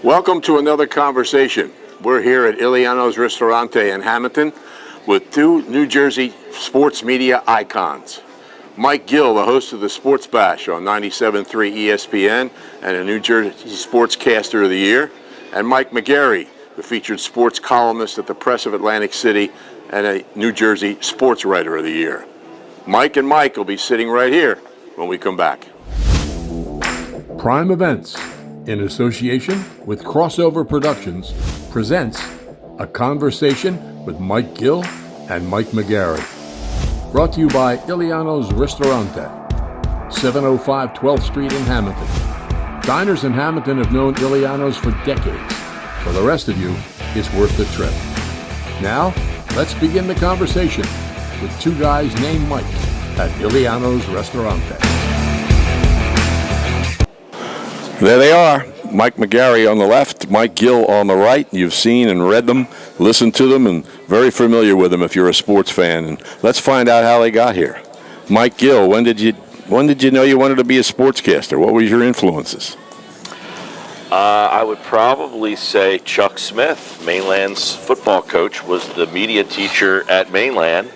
Welcome to another conversation. We're here at Iliano's Ristorante in Hamilton with two New Jersey sports media icons. Mike Gill, the host of the Sports Bash on 97.3 ESPN and a New Jersey Sportscaster of the Year, and Mike McGarry, the featured sports columnist at the Press of Atlantic City and a New Jersey Sports Writer of the Year. Mike and Mike will be sitting right here when we come back. Prime Events, in association with Crossover Productions, presents A Conversation with Mike Gill and Mike McGarry. Brought to you by Iliano's Ristorante, 705 12th Street in Hamilton. Diners in Hamilton have known Iliano's for decades. For the rest of you, it's worth the trip. Now, let's begin the conversation with two guys named Mike at Iliano's Ristorante. There they are. Mike McGarry on the left, Mike Gill on the right. You've seen and read them, listened to them, and very familiar with them if you're a sports fan. And let's find out how they got here. Mike Gill, when did you know you wanted to be a sportscaster? What were your influences? I would probably say Chuck Smith, Mainland's football coach, was the media teacher at Mainland.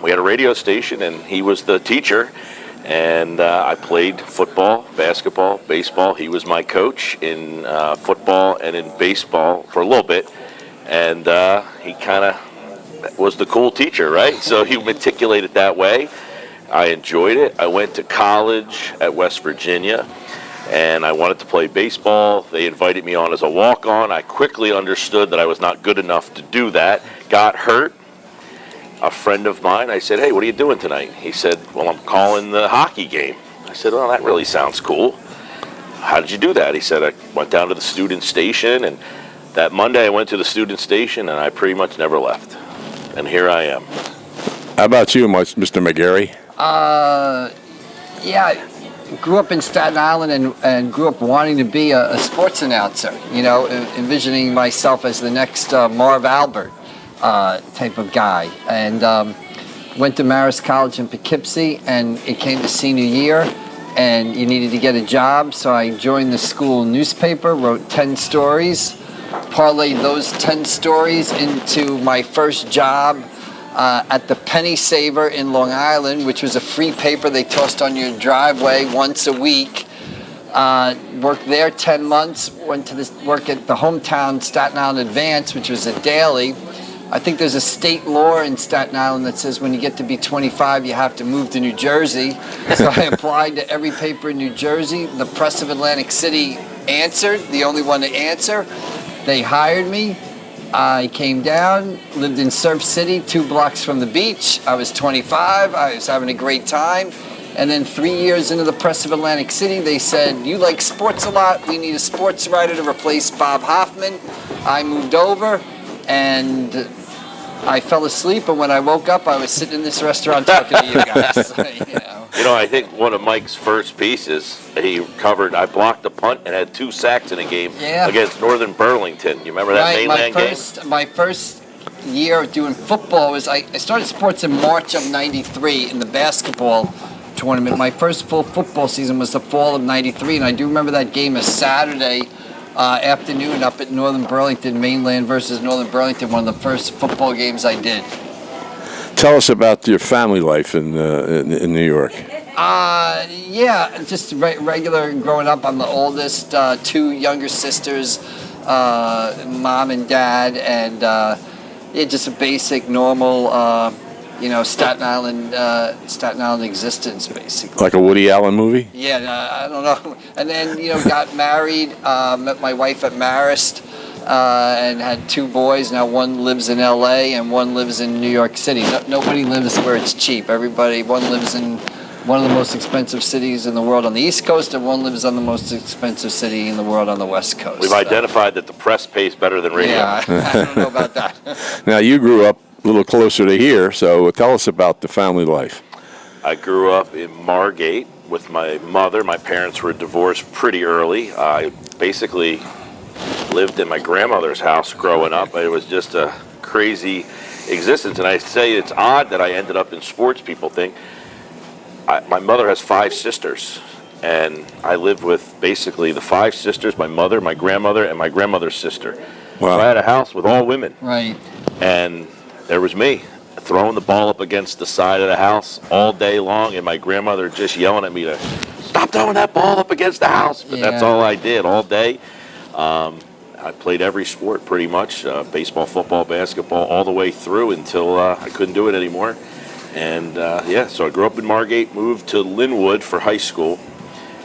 We had a radio station, and he was the teacher. And I played football, basketball, baseball. He was my coach in football and in baseball for a little bit. And he kind of was the cool teacher, right? So he matriculated that way. I enjoyed it. I went to college at West Virginia, and I wanted to play baseball. They invited me on as a walk-on. I quickly understood that I was not good enough to do that. Got hurt. A friend of mine, I said, "Hey, what are you doing tonight?" He said, "Well, I'm calling the hockey game." I said, "Well, that really sounds cool. How did you do that?" He said, "I went down to the student station, and that Monday I went to the student station, and I pretty much never left. And here I am." How about you, Mr. McGarry? Yeah, I grew up in Staten Island and grew up wanting to be a sports announcer, envisioning myself as the next Marv Albert. Type of guy, and went to Marist College in Poughkeepsie, and it came to senior year, and you needed to get a job, so I joined the school newspaper, wrote 10 stories, parlayed those 10 stories into my first job at the Penny Saver in Long Island, which was a free paper they tossed on your driveway once a week. Worked there 10 months, went to work at the hometown Staten Island Advance, which was a daily. I think there's a state law in Staten Island that says when you get to be 25, you have to move to New Jersey. So I applied to every paper in New Jersey. The Press of Atlantic City answered, the only one to answer. They hired me. I came down, lived in Surf City, 2 blocks from the beach. I was 25. I was having a great time. And then 3 years into the Press of Atlantic City, they said, "You like sports a lot. We need a sports writer to replace Bob Hoffman." I moved over, and I fell asleep, and when I woke up, I was sitting in this restaurant talking to you guys. I think one of Mike's first pieces, he covered, I blocked a punt and had 2 sacks in a game against Northern Burlington. You remember that Mainland game? My first year doing football was, I started sports in March of 93 in the basketball tournament. My first full football season was the fall of 93, and I do remember that game as Saturday afternoon up at Northern Burlington, Mainland versus Northern Burlington, one of the first football games I did. Tell us about your family life in New York. Just regular growing up. I'm the oldest, 2 younger sisters, mom and dad, and just a basic, normal, Staten Island existence, basically. Like a Woody Allen movie? Yeah, I don't know. And then, got married, met my wife at Marist, and had 2 boys. Now one lives in L.A. and one lives in New York City. Nobody lives where it's cheap. One lives in one of the most expensive cities in the world on the East Coast, and one lives on the most expensive city in the world on the West Coast. We've identified that the press pays better than radio. Yeah, I don't know about that. Now, you grew up a little closer to here, so tell us about the family life. I grew up in Margate with my mother. My parents were divorced pretty early. I basically lived in my grandmother's house growing up. It was just a crazy existence, and I say it's odd that I ended up in sports. People think my mother has 5 sisters, and I lived with basically the 5 sisters, my mother, my grandmother, and my grandmother's sister. Wow. So I had a house with all women, Right. and there was me throwing the ball up against the side of the house all day long, and my grandmother just yelling at me to stop throwing that ball up against the house. But that's Yeah. all I did all day. I played every sport pretty much, baseball, football, basketball, all the way through until I couldn't do it anymore. And so I grew up in Margate, moved to Linwood for high school,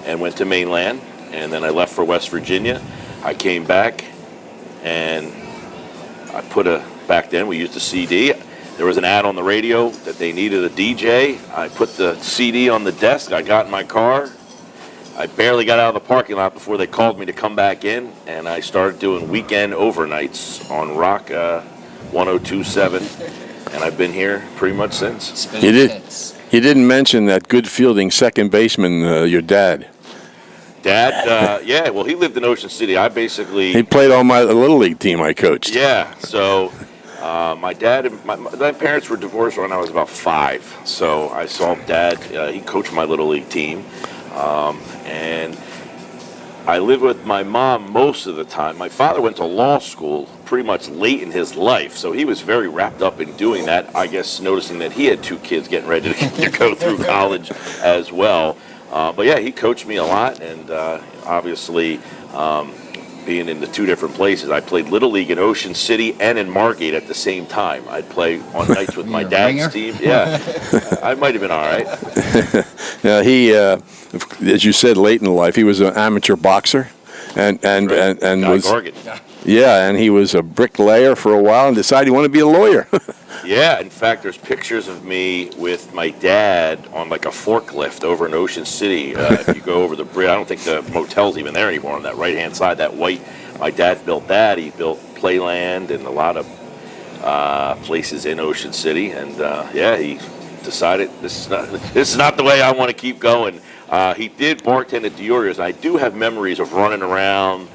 and went to Mainland. And then I left for West Virginia. I came back, and I back then we used a CD. There was an ad on the radio that they needed a DJ. I put the CD on the desk. I got in my car. I barely got out of the parking lot before they called me to come back in, and I started doing weekend overnights on Rock 102.7, and I've been here pretty much since. You didn't mention that good fielding second baseman, your dad. Dad, well, he lived in Ocean City. He played on my little league team I coached. Yeah, so my dad and my parents were divorced when I was about 5, so I saw Dad. He coached my little league team. And I lived with my mom most of the time. My father went to law school pretty much late in his life, so he was very wrapped up in doing that, I guess, noticing that he had 2 kids getting ready to go through college as well. But yeah, he coached me a lot, and obviously being in the 2 different places, I played Little League in Ocean City and in Margate at the same time. I'd play on nights with my dad's team. Yeah, I might have been all right. Yeah, he, as you said, late in life, he was an amateur boxer, and was Gorgon. Yeah, and he was a bricklayer for a while and decided he wanted to be a lawyer. Yeah, in fact, there's pictures of me with my dad on like a forklift over in Ocean City. If you go over the bridge, I don't think the motel's even there anymore on that right-hand side, that white. My dad built that. He built Playland and a lot of places in Ocean City. And he decided this is not the way I want to keep going. He did bartend at Diorio's, and I do have memories of running around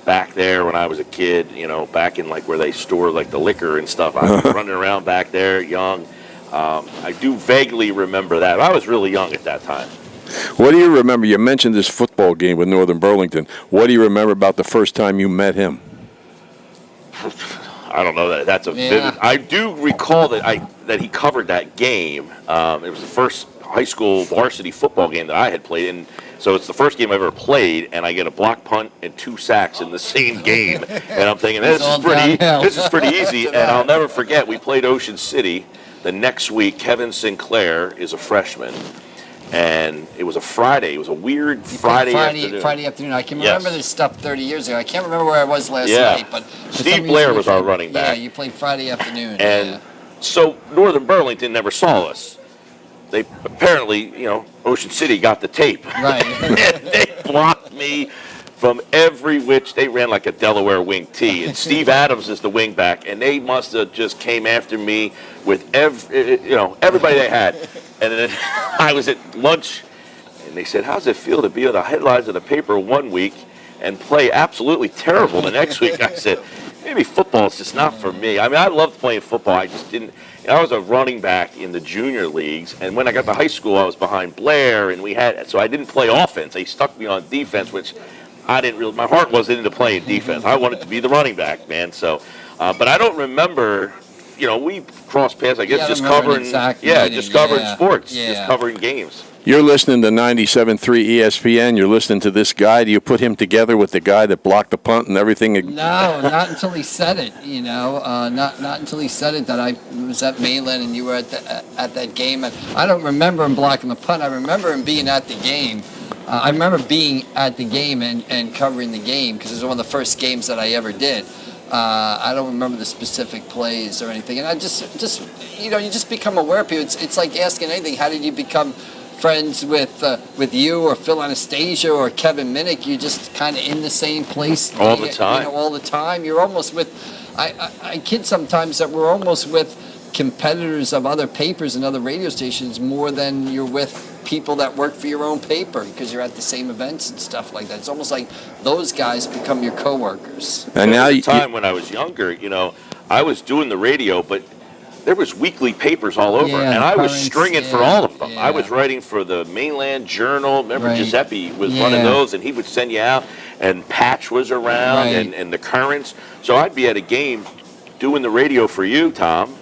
back there when I was a kid, back in like where they store like the liquor and stuff. I was running around back there young. I do vaguely remember that. I was really young at that time. What do you remember? You mentioned this football game with Northern Burlington. What do you remember about the first time you met him? I don't know. That's a vivid. I do recall that he covered that game. It was the first high school varsity football game that I had played in. So it's the first game I ever played, and I get a block punt and 2 sacks in the same game. And I'm thinking, this is pretty easy. And I'll never forget, we played Ocean City. The next week, Kevin Sinclair is a freshman. And it was a Friday. It was a weird Friday afternoon. I can remember this stuff 30 years ago. I can't remember where I was last night. But Steve Blair was our running back. Yeah, you played Friday afternoon. And so Northern Burlington never saw us. They apparently, Ocean City got the tape. Right. They blocked me from every which. They ran like a Delaware wing T, and Steve Adams is the wing back, and they must have just came after me with everybody they had. And then I was at lunch, and they said, "How does it feel to be on the headlines of the paper one week and play absolutely terrible the next week?" I said, "Maybe football is just not for me." I mean, I loved playing football. I just didn't. I was a running back in the junior leagues, and when I got to high school, I was behind Blair, and so I didn't play offense. They stuck me on defense, which I didn't really. My heart wasn't into playing defense. I wanted to be the running back, man. So, but I don't remember. We crossed paths. I guess just covering, sports, just covering games. You're listening to 97.3 ESPN. You're listening to this guy. Do you put him together with the guy that blocked the punt and everything? No, not until he said it. Not until he said it that I was at Mainland and you were at that game. And I don't remember him blocking the punt. I remember him being at the game. I remember being at the game and covering the game because it was one of the first games that I ever did. I don't remember the specific plays or anything. And I just you just become aware of people. It's like asking anything. How did you become friends with you or Phil Anastasia or Kevin Minnick? You're just kind of in the same place all the time. All the time. You're almost with. I kid sometimes that we're almost with competitors of other papers and other radio stations more than you're with people that work for your own paper because you're at the same events and stuff like that. It's almost like those guys become your coworkers. And now when I was younger, I was doing the radio, but there was weekly papers all over, and I was stringing for all of them. of them. I was Yeah. writing for the Mainland Journal. Remember, Right. Giuseppe was running Yeah. those, and he would send you out, and Patch was around, Right. and the Currents. So I'd be at a game doing the radio for you, Tom,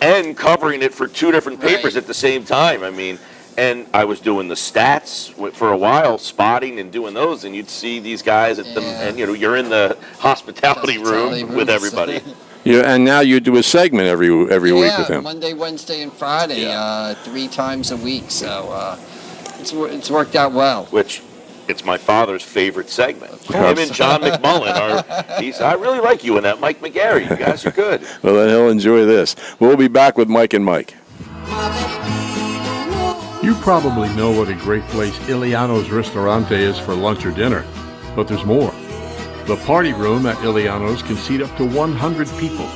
and covering it for two different papers Right. at the same time. I mean, and I was doing the stats for a while, spotting and doing those, and you'd see these guys at the, Yeah. and you're in the hospitality Hospitality room with rooms. everybody. Yeah, and now you do a segment every week with him. Monday, Wednesday, and Friday, Yeah. 3 times a week. So it's worked out well. Which it's my father's favorite segment. course. Him and John McMullen I really like you and that Mike McGarry. You guys are good. Well, then he'll enjoy this. We'll be back with Mike and Mike. You probably know what a great place Iliano's Ristorante is for lunch or dinner, but there's more. The party room at Iliano's can seat up to 100 people.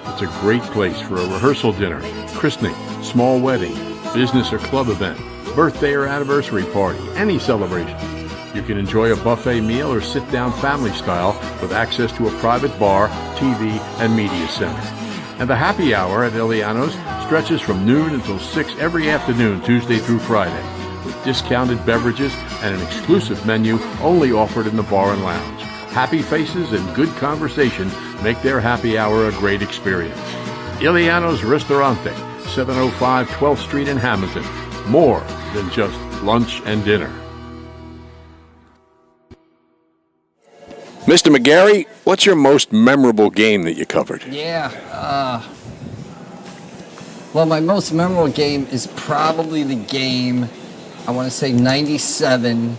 It's a great place for a rehearsal dinner, christening, small wedding, business or club event, birthday or anniversary party, any celebration. You can enjoy a buffet meal or sit-down family style with access to a private bar, TV, and media center. And the happy hour at Iliano's stretches from noon until 6 every afternoon, Tuesday through Friday, with discounted beverages and an exclusive menu only offered in the bar and lounge. Happy faces and good conversation make their happy hour a great experience. Iliano's Ristorante, 705 12th Street in Hamilton. More than just lunch and dinner. Mr. McGarry, what's your most memorable game that you covered? Yeah. Well, my most memorable game is probably the game, I want to say 97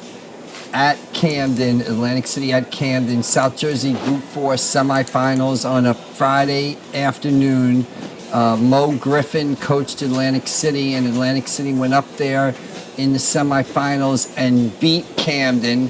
at Camden, Atlantic City at Camden, South Jersey Group 4 semifinals on a Friday afternoon. Mo Griffin coached Atlantic City, and Atlantic City went up there in the semifinals and beat Camden.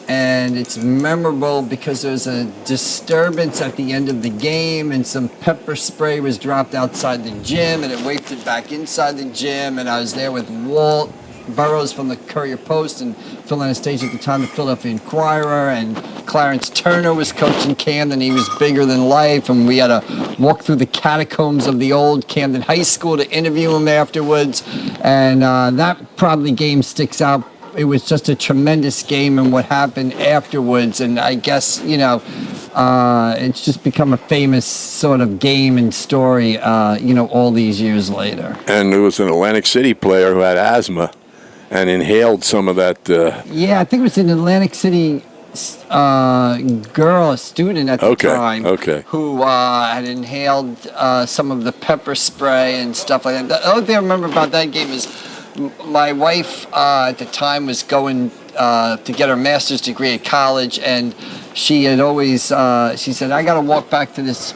And it's memorable because there's a disturbance at the end of the game, and some pepper spray was dropped outside the gym, and it wafted back inside the gym. And I was there with Walt Burrows from the Courier Post and Phil Anastasia at the time, the Philadelphia Inquirer, and Clarence Turner was coaching Camden. He was bigger than life, and we had to walk through the catacombs of the old Camden High School to interview him afterwards. And that probably game sticks out. It was just a tremendous game, and what happened afterwards, and I guess, it's just become a famous sort of game and story, all these years later. And there was an Atlantic City player who had asthma and inhaled some of that. Yeah, I think it was an Atlantic City girl, a student at the time, who had inhaled some of the pepper spray and stuff like that. The other thing I remember about that game is my wife at the time was going to get her master's degree at college, and she had always, she said, I got to walk back to this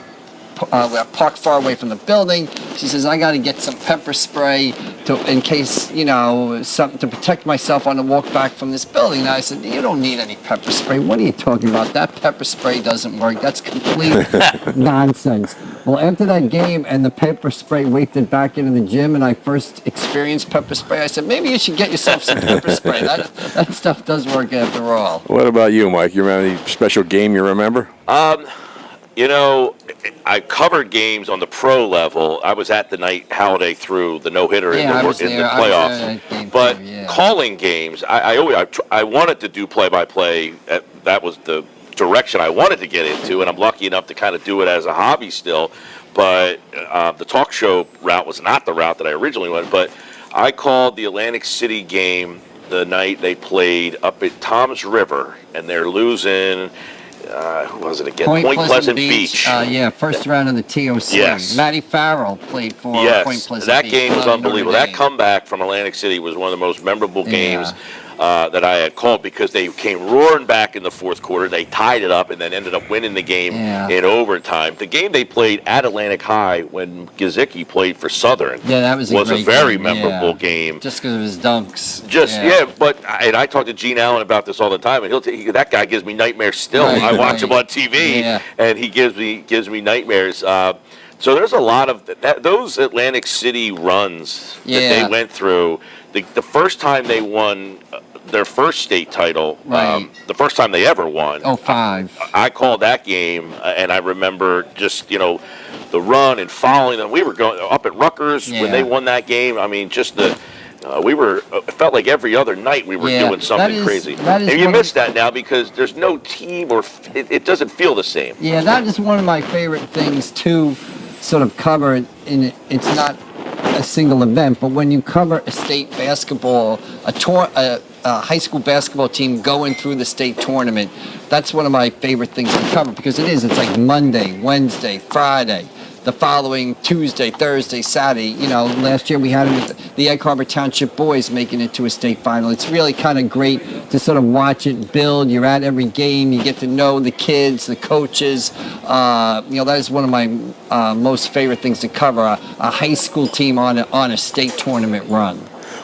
park far away from the building. She says, I got to get some pepper spray in case, something to protect myself on the walk back from this building. And I said, you don't need any pepper spray. What are you talking about? That pepper spray doesn't work. That's complete nonsense. Well, after that game and the pepper spray wafted back into the gym and I first experienced pepper spray, I said, maybe you should get yourself some pepper spray. That stuff does work after all. What about you, Mike? You remember any special game you remember? I covered games on the pro level. I was at the night Halliday threw the no-hitter in the playoffs. But calling games, I wanted to do play-by-play. That was the direction I wanted to get into, and I'm lucky enough to kind of do it as a hobby still. But the talk show route was not the route that I originally went. But I called the Atlantic City game the night they played up at Toms River, and they're losing. Who was it again? Point Pleasant Beach. First round of the TOC. Yes. Matty Farrell played for Point Pleasant that Beach. game was unbelievable. That comeback from Atlantic City was one of the most memorable games that I had called because they came roaring back in the fourth quarter. They tied it up and then ended up winning the game in overtime. The game they played at Atlantic High when Gizicki played for Southern that was a very memorable game. Just because of his dunks. And I talk to Gene Allen about this all the time, and that guy gives me nightmares still. I watch him on TV, and he gives me nightmares. So there's a lot of those Atlantic City runs that they went through. The first time they won their first state title, the first time they ever won. 05. I called that game, and I remember just, the run and following them. We were going up at Rutgers when they won that game. I mean, just It felt like every other night we were Yeah, doing something crazy. that is And you one miss that now because there's no team or it doesn't feel the same. Yeah, that is one of my favorite things to sort of cover. It's not a single event, but when you cover a state basketball, a high school basketball team going through the state tournament, that's one of my favorite things to cover because it's like Monday, Wednesday, Friday, the following Tuesday, Thursday, Saturday. You know, last year we had the Egg Harbor Township boys making it to a state final. It's really kind of great to sort of watch it build. You're at every game. You get to know the kids, the coaches. That is one of my most favorite things to cover, a high school team on a state tournament run.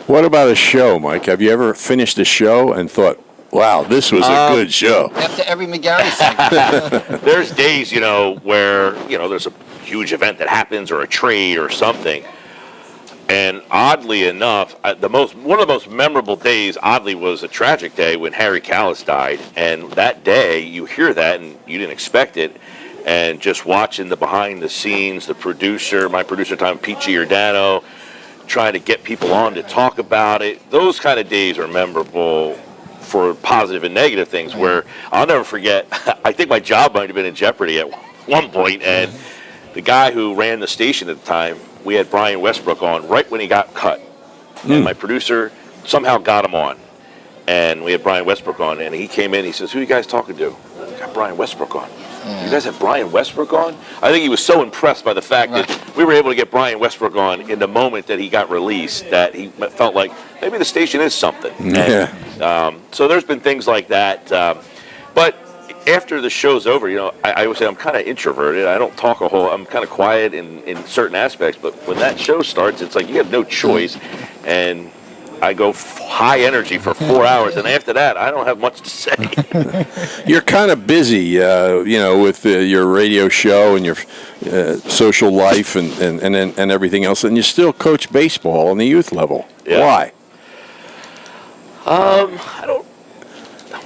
What about a show, Mike? Have you ever finished a show and thought, wow, this was a good show? After every McGarry segment. There's days, where, there's a huge event that happens or a trade or something. And oddly enough, one of the most memorable days, oddly, was a tragic day when Harry Callis died. And that day, you hear that and you didn't expect it. And just watching the behind the scenes, my producer at the time, Pete Giordano, trying to get people on to talk about it. Those kind of days are memorable for positive and negative things where I'll never forget, I think my job might have been in jeopardy at one point, and the guy who ran the station at the time, we had Brian Westbrook on right when he got cut. And my producer somehow got him on. And we had Brian Westbrook on, and he came in, he says, "Who are you guys talking to?" "We got Brian Westbrook on." "You guys have Brian Westbrook on?" I think he was so impressed by the fact that we were able to get Brian Westbrook on in the moment that he got released that he felt like maybe the station is something. Yeah. And, so there's been things like that. But after the show's over, I always say I'm kind of introverted. I don't talk a whole. I'm kind of quiet in certain aspects. But when that show starts, it's like you have no choice. And I go high energy for 4 hours, and after that, I don't have much to say. You're kind of busy, with your radio show and your social life and everything else, and you still coach baseball on the youth level. Yeah. Why?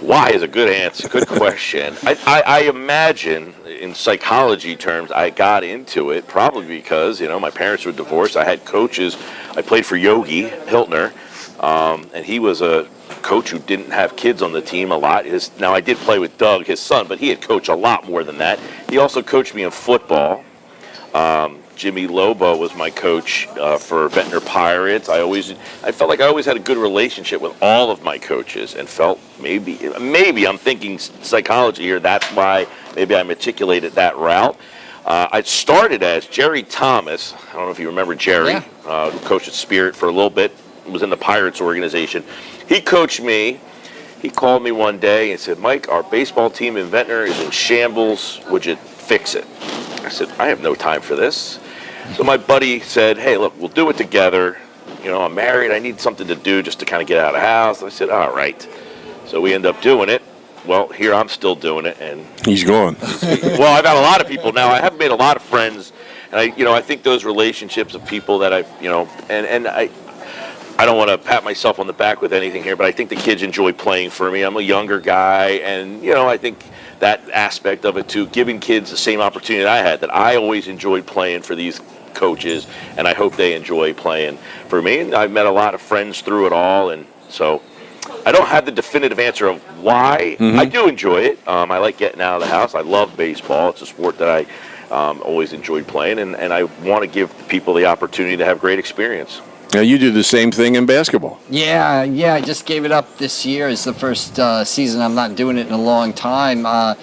Why is a good answer, good question. I imagine, in psychology terms, I got into it probably because, my parents were divorced. I had coaches. I played for Yogi Hiltner, and he was a coach who didn't have kids on the team a lot. Now, I did play with Doug, his son, but he had coached a lot more than that. He also coached me in football. Jimmy Lobo was my coach for Ventnor Pirates. I felt like I always had a good relationship with all of my coaches and felt maybe I'm thinking psychology here. That's why maybe I matriculated that route. I started as Jerry Thomas. I don't know if you remember Jerry, who coached at Spirit for a little bit, was in the Pirates organization. He coached me. He called me one day and said, "Mike, our baseball team in Ventnor is in shambles. Would you fix it?" I said, "I have no time for this." So my buddy said, "Hey, look, we'll do it together. I'm married. I need something to do just to kind of get out of the house." I said, "All right." So we end up doing it. Well, here I'm still doing it, and He's gone. well, I've had a lot of people now. I have made a lot of friends, and I think those relationships of people that I don't want to pat myself on the back with anything here, but I think the kids enjoy playing for me. I'm a younger guy, and I think that aspect of it too, giving kids the same opportunity that I had, that I always enjoyed playing for these coaches, and I hope they enjoy playing for me. And I've met a lot of friends through it all, and so I don't have the definitive answer of why. I do enjoy it. I like getting out of the house. I love baseball. It's a sport that I always enjoyed playing, and I want to give people the opportunity to have great experience. Now, you do the same thing in basketball. Yeah, I just gave it up this year. It's the first season I'm not doing it in a long time. I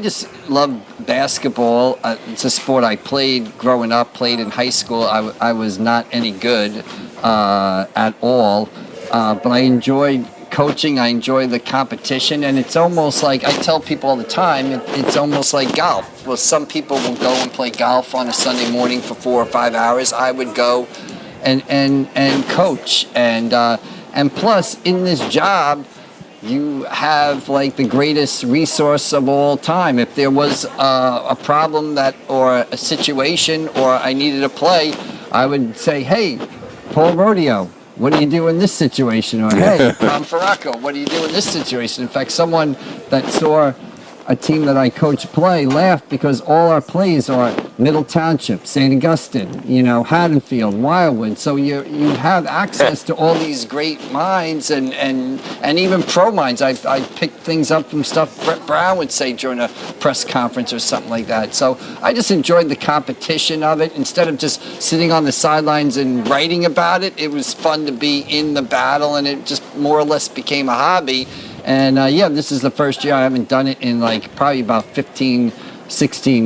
just love basketball. It's a sport I played growing up, played in high school. I was not any good at all, but I enjoyed coaching. I enjoy the competition, and it's almost like, I tell people all the time, it's almost like golf. Well, some people will go and play golf on a Sunday morning for 4 or 5 hours. I would go and coach, and plus in this job you have like the greatest resource of all time. If there was a problem or a situation or I needed a play, I would say, "Hey, Paul Rodeo, what do you do in this situation?" Or, "Hey, Tom Faracco, what do you do in this situation?" In fact, someone that saw a team that I coach play laughed because all our plays are Middle Township, St. Augustine, you know, Haddonfield, Wildwood. So you have access to all these great minds and even pro minds. I picked things up from stuff Brett Brown would say during a press conference or something like that. So I just enjoyed the competition of it. Instead of just sitting on the sidelines and writing about it, it was fun to be in the battle, and it just more or less became a hobby. And yeah, this is the first year. I haven't done it in like probably about 16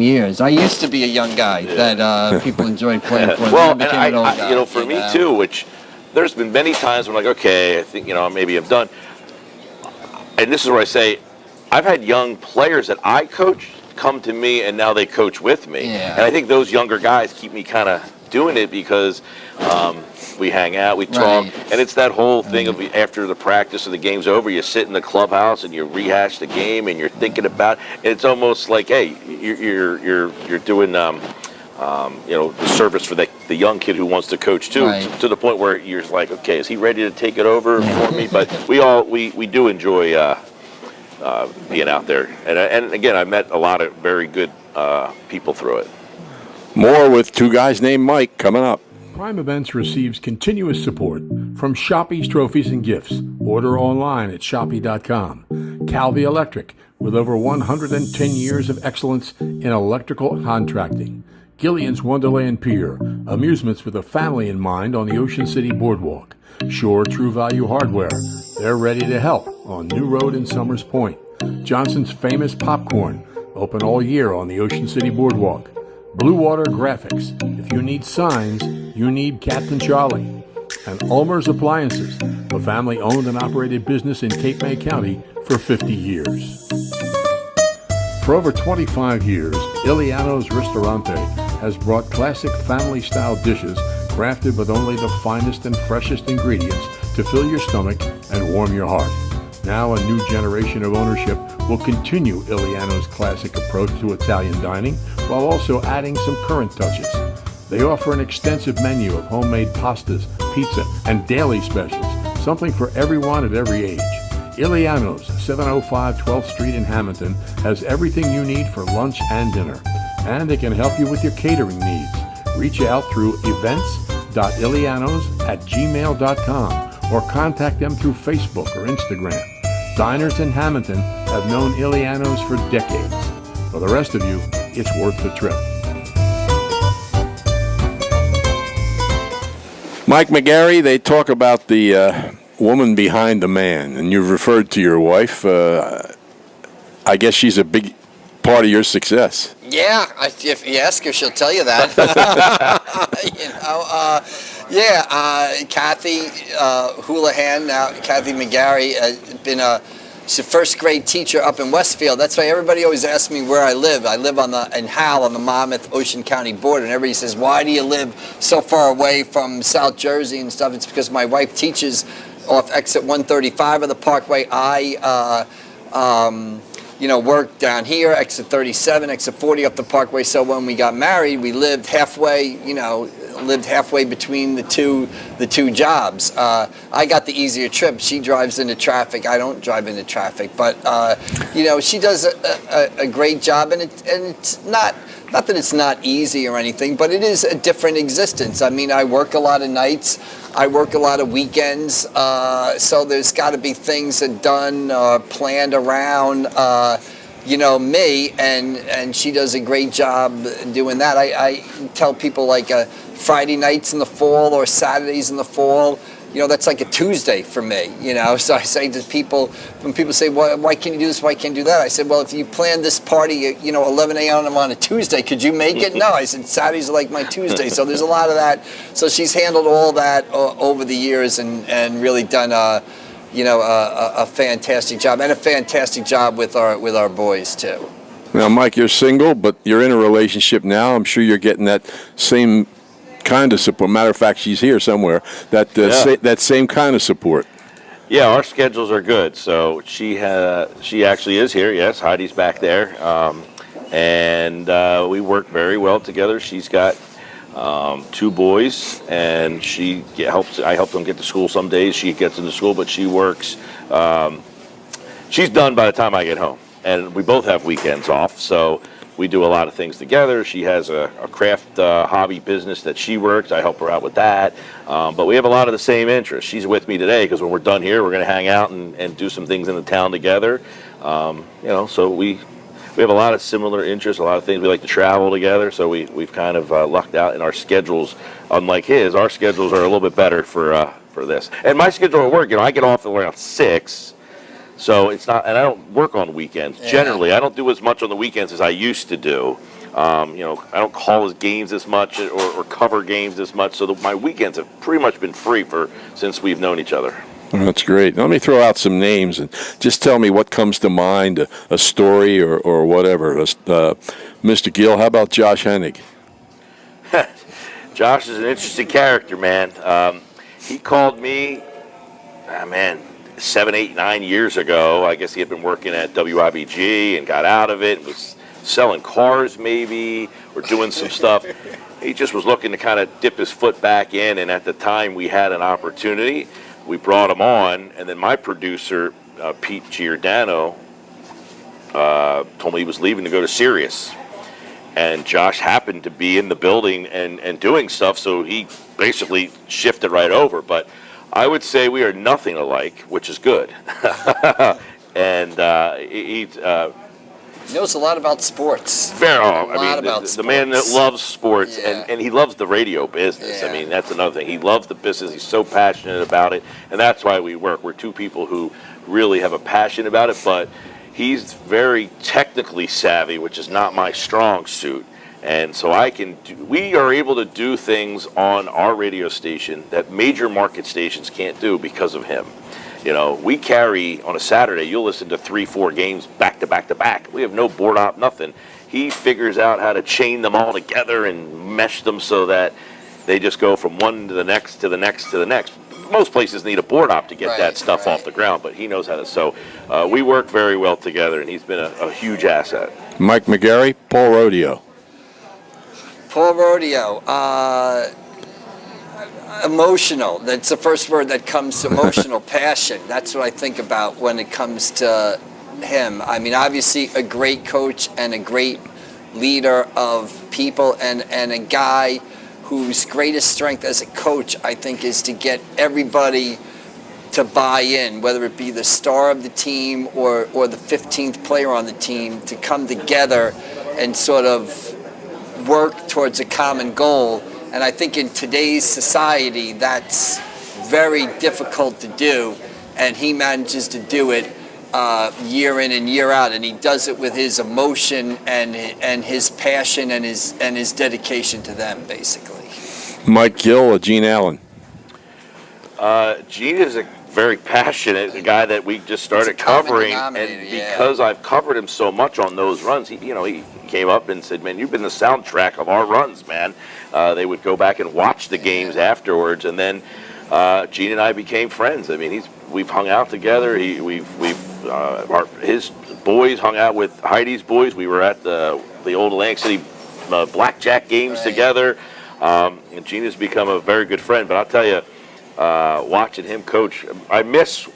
years. I used to be a young guy that people enjoyed playing for. Well, Then and became an old guy, you know, for me too, which there's been many times when I'm like, okay, I think, you know, maybe I'm done. And this is where I say, I've had young players that I coached come to me, and now they coach with me. Yeah. And I think those younger guys keep me kind of doing it because we hang out, we talk, Right. and it's that whole thing of after the practice or the game's over, you sit in the clubhouse and you rehash the game and you're thinking about. It's almost like, hey, you're doing you know, the service for the young kid who wants to coach too, Right. to the point where you're like, okay, is he ready to take it over for me? But we do enjoy being out there, and again, I met a lot of very good people through it. More with two guys named Mike coming up. Prime Events receives continuous support from Shoppy's Trophies and Gifts. Order online at Shoppy.com. Calvi Electric, with over 110 years of excellence in electrical contracting. Gillian's Wonderland Pier, amusements with a family in mind on the Ocean City Boardwalk. Shore True Value Hardware, they're ready to help on New Road in Summers Point. Johnson's Famous Popcorn, open all year on the Ocean City Boardwalk. Blue Water Graphics, if you need signs, you need Captain Charlie. And Ulmer's Appliances, a family-owned and operated business in Cape May County for 50 years. For over 25 years, Iliano's Ristorante has brought classic family-style dishes crafted with only the finest and freshest ingredients to fill your stomach and warm your heart. Now a new generation of ownership will continue Iliano's classic approach to Italian dining while also adding some current touches. They offer an extensive menu of homemade pastas, pizza, and daily specials, something for everyone at every age. Iliano's, 705 12th Street in Hamilton, has everything you need for lunch and dinner. And they can help you with your catering needs. Reach out through events.ilianos@gmail.com or contact them through Facebook or Instagram. Diners in Hamilton have known Iliano's for decades. For the rest of you, it's worth the trip. Mike McGarry, they talk about the woman behind the man, and you've referred to your wife. I guess she's a big part of your success. Yeah, if you ask her, she'll tell you that. You know, Kathy Houlihan, now Kathy McGarry, has been she's a first grade teacher up in Westfield. That's why everybody always asks me where I live. I live in Howell on the Monmouth Ocean County border, and everybody says, why do you live so far away from South Jersey and stuff? It's because my wife teaches off exit 135 of the Parkway. I worked down here, exit 37, exit 40 up the Parkway. So when we got married, we lived halfway, between the two jobs. I got the easier trip. She drives into traffic. I don't drive into traffic. But, she does a great job, and it's not that it's not easy or anything, but it is a different existence. I mean, I work a lot of nights. I work a lot of weekends, so there's got to be things that done, planned around, me, and she does a great job doing that. I tell people like Friday nights in the fall or Saturdays in the fall, that's like a Tuesday for me, So I say to people, when people say, why can't you do this, why can't you do that? I said, well, if you plan this party, 11 a.m. on a Tuesday, could you make it? No, I said, Saturdays are like my Tuesday. So there's a lot of that. So she's handled all that over the years and really done a fantastic job, and a fantastic job with our boys too. Now, Mike, you're single, but you're in a relationship now. I'm sure you're getting that same kind of support. Matter of fact, she's here somewhere. That same kind of support. Yeah, our schedules are good. So she actually is here. Yes, Heidi's back there, and we work very well together. She's got 2 boys, and I help them get to school some days. She gets into school, but she works. She's done by the time I get home, and we both have weekends off. So we do a lot of things together. She has a craft hobby business that she works. I help her out with that. But we have a lot of the same interests. She's with me today because when we're done here, we're going to hang out and do some things in the town together. So we have a lot of similar interests, a lot of things. We like to travel together, so we've kind of lucked out in our schedules. Unlike his, our schedules are a little bit better for this. And my schedule at work, I get off at around 6. So it's not, and I don't work on weekends. Yeah. Generally, I don't do as much on the weekends as I used to do. I don't call as games as much or cover games as much. So my weekends have pretty much been free since we've known each other. Well, that's great. Let me throw out some names and just tell me what comes to mind, a story or whatever. Mr. Gill, how about Josh Hennig? Josh is an interesting character, man. He called me, 7, 8, 9 years ago. I guess he had been working at WIBG and got out of it and was selling cars maybe or doing some stuff. He just was looking to kind of dip his foot back in, and at the time we had an opportunity. We brought him on, and then my producer, Pete Giordano, told me he was leaving to go to Sirius. And Josh happened to be in the building and doing stuff, so he basically shifted right over. But I would say we are nothing alike, which is good. And he knows a lot about sports. The man that loves sports, Yeah. and he loves the radio business. Yeah. I mean, that's another thing. He loves the business. He's so passionate about it, and that's why we work. We're two people who really have a passion about it, but he's very technically savvy, which is not my strong suit. And so we are able to do things on our radio station that major market stations can't do because of him. We carry on a Saturday, you'll listen to 3-4 games back to back to back. We have no board op, nothing. He figures out how to chain them all together and mesh them so that they just go from one to the next to the next to the next. Most places need a board op to get that stuff off the ground, but he knows how to. So we work very well together, and he's been a huge asset. Mike McGarry, Paul Rodeo. Paul Rodeo, emotional. That's the first word that comes to emotional. Passion. That's what I think about when it comes to him. I mean, obviously a great coach and a great leader of people, and a guy whose greatest strength as a coach, I think, is to get everybody to buy in, whether it be the star of the team or the 15th player on the team, to come together and sort of work towards a common goal. And I think in today's society, that's very difficult to do, and he manages to do it year in and year out, and he does it with his emotion and his passion and his dedication to them, basically. Mike Gill or Gene Allen? Gene is a very passionate guy that we just started covering, and because I've covered him so much on those runs, he came up and said, "Man, you've been the soundtrack of our runs, man." They would go back and watch the games afterwards, and then Gene and I became friends. I mean, we've hung out together. His boys hung out with Heidi's boys. We were at the old Atlantic City blackjack games together. And Gene has become a very good friend. But I'll tell you, watching him coach, I miss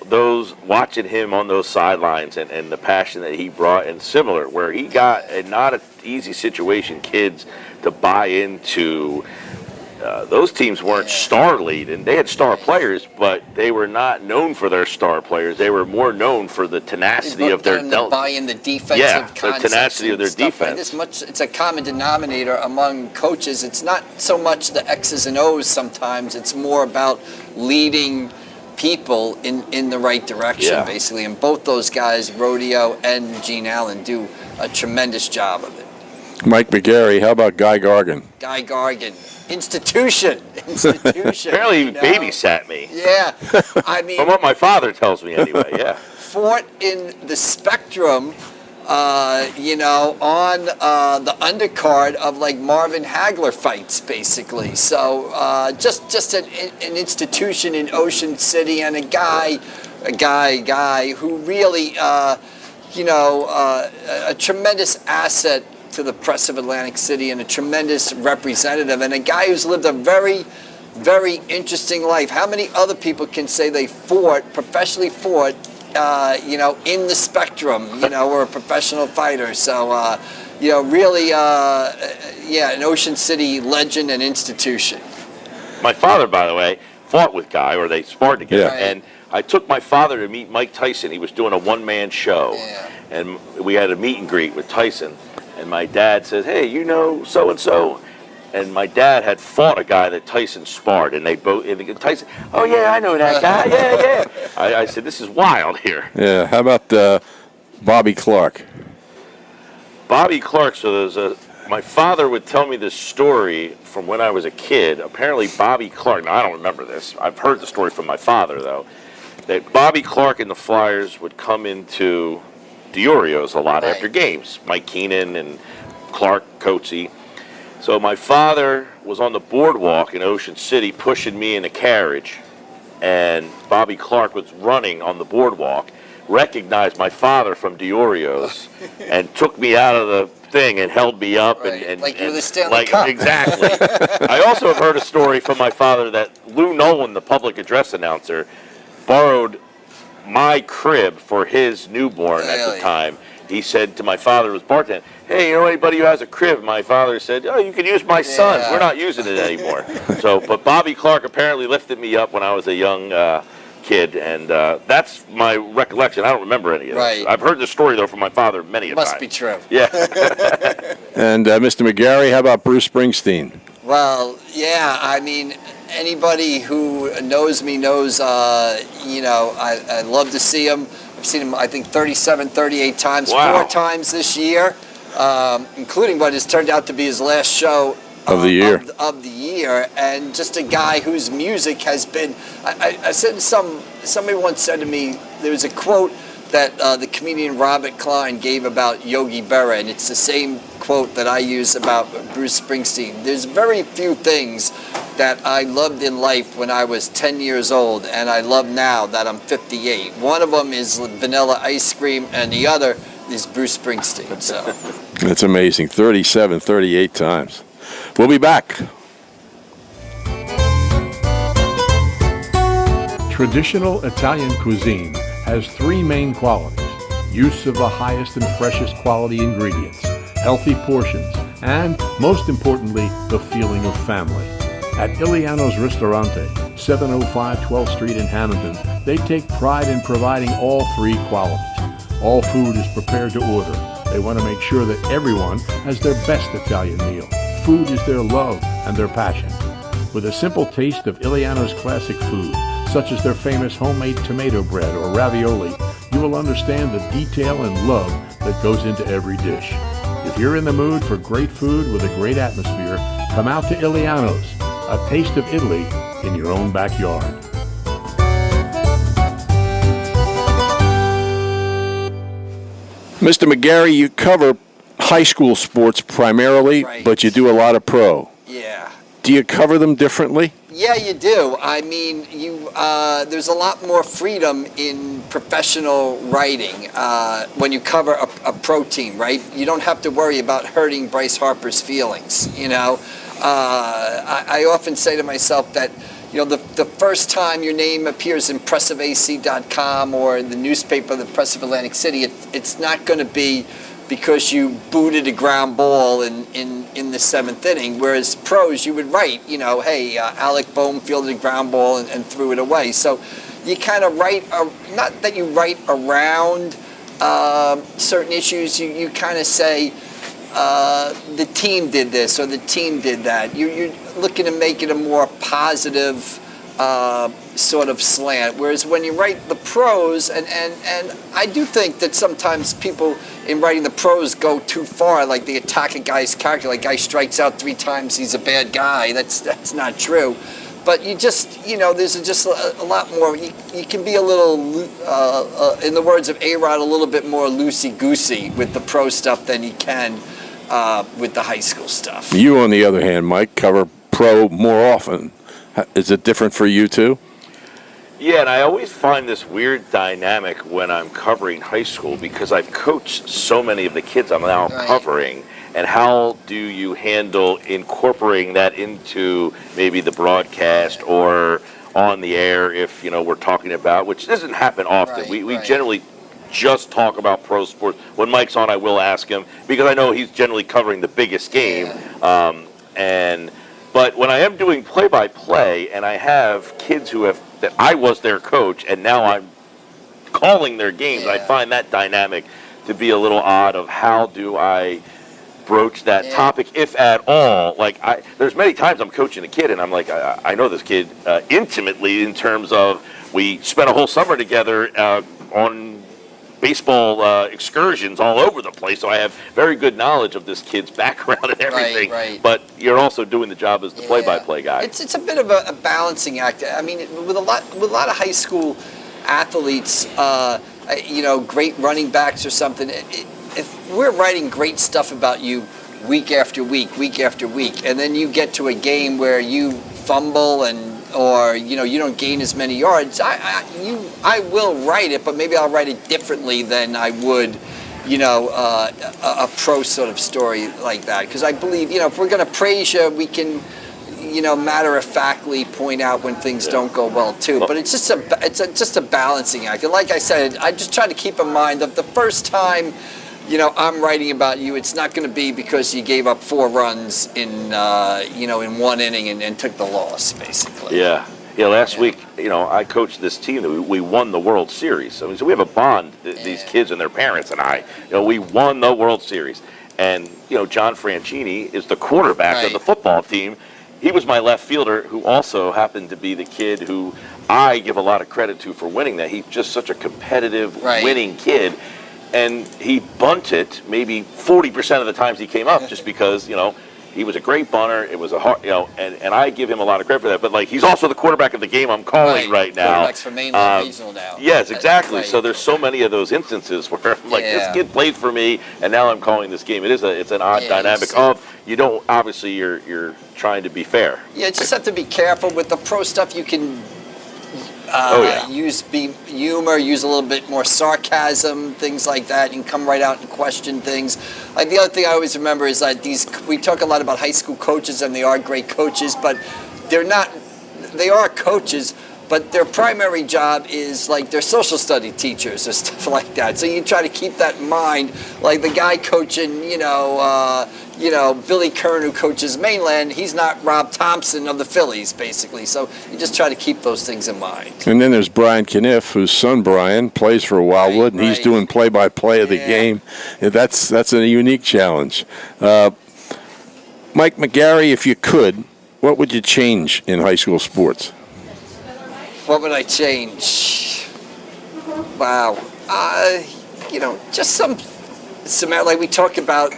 watching him on those sidelines and the passion that he brought, and similar, where he got not an easy situation, kids to buy into. Those teams weren't star leading. They had star players, but they were not known for their star players. They were more known for the tenacity of their buy in the defensive the tenacity of their defense. It's a common denominator among coaches. It's not so much the X's and O's sometimes. It's more about leading people in the right direction, basically. And both those guys, Rodeo and Gene Allen, do a tremendous job of it. Mike McGarry, how about Guy Gargan? Guy Gargan. Institution. Apparently he babysat me. Yeah. I mean, from what my father tells me anyway, yeah. Fought in the Spectrum, on the undercard of like Marvin Hagler fights, basically. So just an institution in Ocean City, and a guy who really, a tremendous asset to the press of Atlantic City, and a tremendous representative, and a guy who's lived a very, very interesting life. How many other people can say they professionally fought, in the Spectrum, or a professional fighter? So really, an Ocean City legend and institution. My father, by the way, fought with Guy, or they sparred together, Yeah. Right. and I took my father to meet Mike Tyson. He was doing a one-man show, Yeah. and we had a meet and greet with Tyson. And my dad said, "Hey, you know so and so," and my dad had fought a guy that Tyson sparred, and they both. And Tyson, "Oh yeah, I know that guy. Yeah, yeah." I said, "This is wild here." Yeah. How about Bobby Clark? Bobby Clark. So my father would tell me this story from when I was a kid. Apparently, Bobby Clark. Now I don't remember this. I've heard the story from my father though. That Bobby Clark and the Flyers would come into Diorio's a lot Right. after games. Mike Keenan and Clark, Coatsy. So my father was on the boardwalk in Ocean City pushing me in a carriage, and Bobby Clark was running on the boardwalk, recognized my father from Diorio's, and took me out of the thing and held me up. Right. And Like you were the and- Stanley Cup. Exactly. I also have heard a story from my father that Lou Nolan, the public address announcer, borrowed my crib for his newborn at the Really? time. He said to my father, who was bartending, "Hey, you know anybody who has a crib?" My father said, "Oh, you can use my son's. Yeah. We're not using it anymore." But Bobby Clark apparently lifted me up when I was a young kid, and that's my recollection. I don't remember any of this. Right. I've heard the story though from my father many a Must time. be true. Yeah. And Mr. McGarry, how about Bruce Springsteen? Well, yeah, I mean, anybody who knows me knows, I love to see him. I've seen him, I think, 37, 38 times, Wow. 4 times this year, including what has turned out to be his last show Of the year. Of the year, and just a guy whose music has been. I said somebody once said to me, there was a quote that the comedian Robert Klein gave about Yogi Berra, and it's the same quote that I use about Bruce Springsteen. There's very few things that I loved in life when I was 10 years old, and I love now that I'm 58. One of them is Vanilla Ice Cream, and the other is Bruce Springsteen. So. That's amazing. 37, 38 times. We'll be back. Traditional Italian cuisine has 3 main qualities: use of the highest and freshest quality ingredients, healthy portions, and, most importantly, the feeling of family. At Iliano's Ristorante, 705 12th Street in Hamilton, they take pride in providing all 3 qualities. All food is prepared to order. They want to make sure that everyone has their best Italian meal. Food is their love and their passion. With a simple taste of Iliano's classic food, such as their famous homemade tomato bread or ravioli, you will understand the detail and love that goes into every dish. If you're in the mood for great food with a great atmosphere, come out to Iliano's, a taste of Italy in your own backyard. Mr. McGarry, you cover high school sports primarily, Right. but you do a lot of pro. Yeah. Do you cover them differently? Yeah, you do. I mean, there's a lot more freedom in professional writing when you cover a pro team, right? You don't have to worry about hurting Bryce Harper's feelings. I often say to myself that, the first time your name appears in pressofac.com or in the newspaper, the Press of Atlantic City, it's not going to be because you booted a ground ball in the 7th inning. Whereas pros, you would write, hey, Alec Bohm fielded a ground ball and threw it away. So you kind of write, not that you write around certain issues, you kind of say, the team did this or the team did that. You're looking to make it a more positive sort of slant. Whereas when you write the prose, and I do think that sometimes people in writing the prose go too far, like they attack a guy's character, like guy strikes out 3 times, he's a bad guy. That's not true. But you just, there's just a lot more. You can be a little, in the words of A-Rod, a little bit more loosey-goosey with the pro stuff than you can with the high school stuff. You, on the other hand, Mike, cover pro more often. Is it different for you, too? Yeah, and I always find this weird dynamic when I'm covering high school because I've coached so many of the kids I'm now Right. covering. And how do you handle incorporating that into maybe the broadcast or on the air if, we're talking about, which doesn't happen often. Right, We right. generally just talk about pro sports. When Mike's on, I will ask him because I know he's generally covering the biggest game. But when I am doing play-by-play, and I have kids that I was their coach, and now I'm calling their games, I find that dynamic to be a little odd. Of how do I broach that topic, if at all? Like, there's many times I'm coaching a kid, and I'm like, I know this kid intimately in terms of we spent a whole summer together on baseball excursions all over the place, so I have very good knowledge of this kid's background and everything. Right. But you're also doing the job as the play-by-play guy. It's a bit of a balancing act. I mean, with a lot of high school athletes, great running backs or something. If we're writing great stuff about you week after week, and then you get to a game where you fumble or you don't gain as many yards, I will write it, but maybe I'll write it differently than I would, a pro sort of story like that. Because I believe, if we're going to praise you, we can, matter-of-factly point out when things don't go well too. But it's just a balancing act. And like I said, I just try to keep in mind that the first time, I'm writing about you, it's not going to be because you gave up 4 runs in, in 1 inning and took the loss, basically. Yeah. Last week, I coached this team that we won the World Series. I mean, so we have a bond, these kids and their parents and I. We won the World Series. And, John Franchini is the quarterback of the football team. He was my left fielder, who also happened to be the kid who I give a lot of credit to for winning that. He's just such a competitive, winning kid. And he bunted maybe 40% of the times he came up just because, he was a great bunter. It was a hard, and I give him a lot of credit for that. But, like, he's also the quarterback of the game I'm calling right now. Quarterbacks for Mainland Regional now. Yes, exactly. So there's so many of those instances where I'm like, this kid played for me, and now I'm calling this game. It's an odd dynamic of, obviously you're trying to be fair. Yeah, just have to be careful with the pro stuff. You can use humor, use a little bit more sarcasm, things like that. You can come right out and question things. Like, the other thing I always remember is that we talk a lot about high school coaches, and they are great coaches, but they are coaches, but their primary job is like they're social study teachers or stuff like that. So you try to keep that in mind. Like the guy coaching, Billy Kern, who coaches Mainland, he's not Rob Thompson of the Phillies, basically. So you just try to keep those things in mind. And then there's Brian Kniff, whose son Brian plays for Wildwood, and he's doing play-by-play of the game. And that's a unique challenge. Mike McGarry, if you could, what would you change in high school sports? What would I change? Wow. Just some like we talked about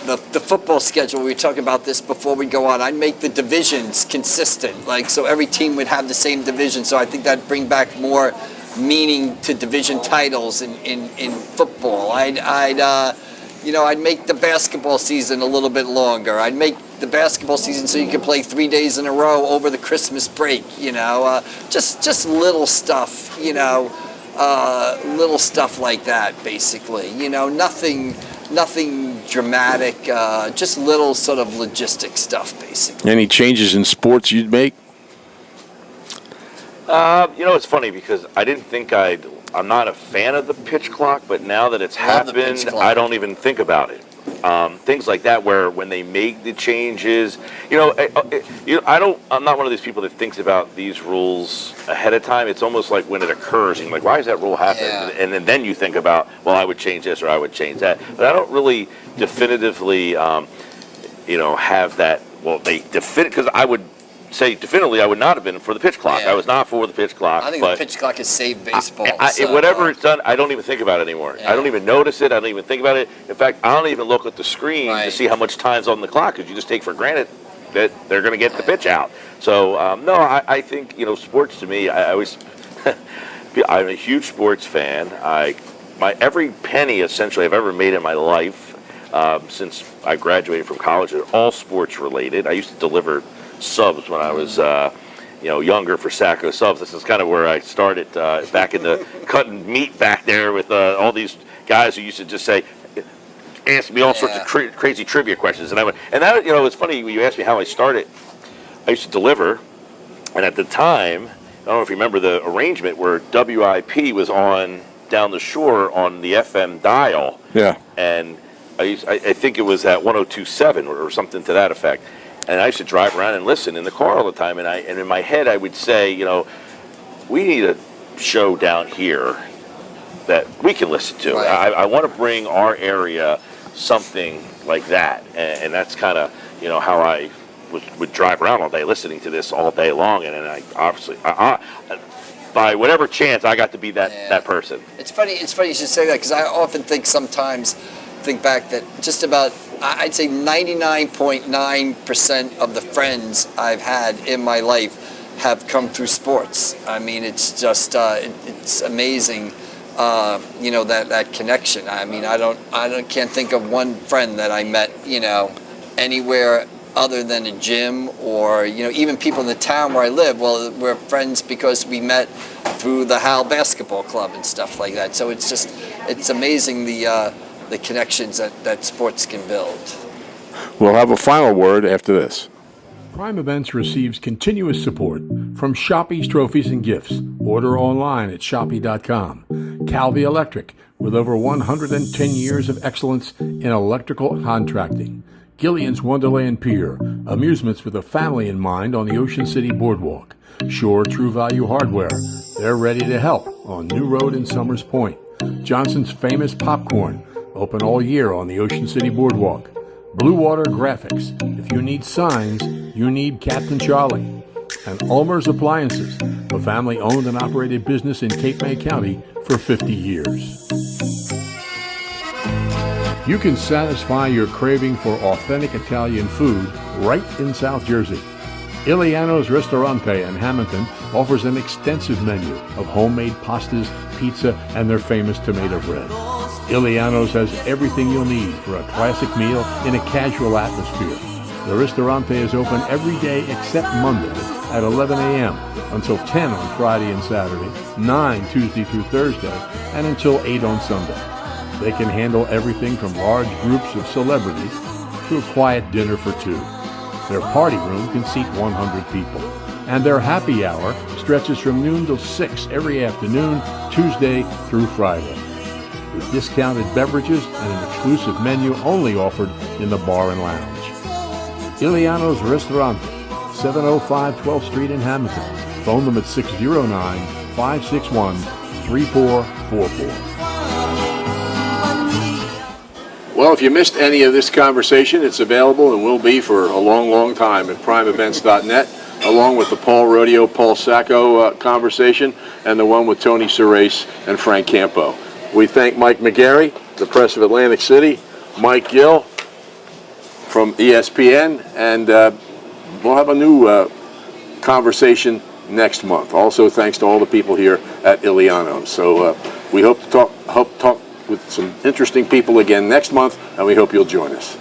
the football schedule. We talked about this before we go on. I'd make the divisions consistent, so every team would have the same division. So I think that'd bring back more meaning to division titles in football. I'd make the basketball season a little bit longer. I'd make the basketball season so you can play 3 days in a row over the Christmas break. Just little stuff. Little stuff like that, basically. Nothing dramatic. Just little sort of logistic stuff, basically. Any changes in sports you'd make? It's funny because I didn't think I'm not a fan of the pitch clock, but now that it's happened, I don't even think about it. Things like that, where when they make the changes, I'm not one of these people that thinks about these rules ahead of time. It's almost like when it occurs, and you're like, why does that rule happen? And then you think about, well, I would change this or I would change that. But I don't really definitively, have that. Well, because I would say definitively I would not have been for the pitch clock. I was not for the pitch clock. I think the pitch clock has saved baseball. Whatever it's done, I don't even think about it anymore. I don't even notice it. I don't even think about it. In fact, I don't even look at the screen to see how much time's on the clock, because you just take for granted that they're going to get the pitch out. So, I think, sports to me, I always, I'm a huge sports fan. Every penny essentially I've ever made in my life since I graduated from college are all sports related. I used to deliver subs when I was younger for Sacco Subs. This is kind of where I started back in the cutting meat back there with all these guys who used to just ask me all sorts of crazy trivia questions, and it's funny when you asked me how I started. I used to deliver, and at the time, I don't know if you remember the arrangement where WIP was on down the shore on the FM dial, Yeah. and I think it was at 102.7 or something to that effect. And I used to drive around and listen in the car all the time. And in my head, I would say, we need a show down here that we can listen to. Right. I want to bring our area something like that. And that's kind of, how I would drive around all day listening to this all day long. And I obviously, by whatever chance, I got to be that person. It's funny you should say that, because I often think back that just about, I'd say 99.9% of the friends I've had in my life have come through sports. I mean, it's just, it's amazing, that connection. I mean, can't think of one friend that I met, anywhere other than a gym, or, even people in the town where I live. Well, we're friends because we met through the Hal Basketball Club and stuff like that. So it's amazing the connections that sports can build. We'll have a final word after this. Prime Events receives continuous support from Shoppy's Trophies and Gifts. Order online at Shoppy.com. Calvi Electric, with over 110 years of excellence in electrical contracting. Gillian's Wonderland Pier, amusements with a family in mind on the Ocean City Boardwalk. Shore True Value Hardware, they're ready to help on New Road in Summers Point. Johnson's Famous Popcorn, open all year on the Ocean City Boardwalk. Blue Water Graphics, if you need signs, you need Captain Charlie. And Ulmer's Appliances, a family-owned and operated business in Cape May County for 50 years. You can satisfy your craving for authentic Italian food right in South Jersey. Iliano's Ristorante in Hamilton offers an extensive menu of homemade pastas, pizza, and their famous tomato bread. Iliano's has everything you'll need for a classic meal in a casual atmosphere. The Ristorante is open every day except Monday at 11 a.m. until 10 on Friday and Saturday, 9 Tuesday through Thursday, and until 8 on Sunday. They can handle everything from large groups of celebrities to a quiet dinner for two. Their party room can seat 100 people. And their happy hour stretches from noon till 6 every afternoon, Tuesday through Friday, with discounted beverages and an exclusive menu only offered in the bar and lounge. Iliano's Ristorante, 705 12th Street in Hamilton. Phone them at 609-561-3444. Well, if you missed any of this conversation, it's available and will be for a long, long time at primeevents.net, along with the Paul Rodeo, Paul Sacco conversation, and the one with Tony Cerace and Frank Campo. We thank Mike McGarry, the Press of Atlantic City, Mike Gill from ESPN, and we'll have a new conversation next month. Also, thanks to all the people here at Iliano. So we hope to talk with some interesting people again next month, and we hope you'll join us.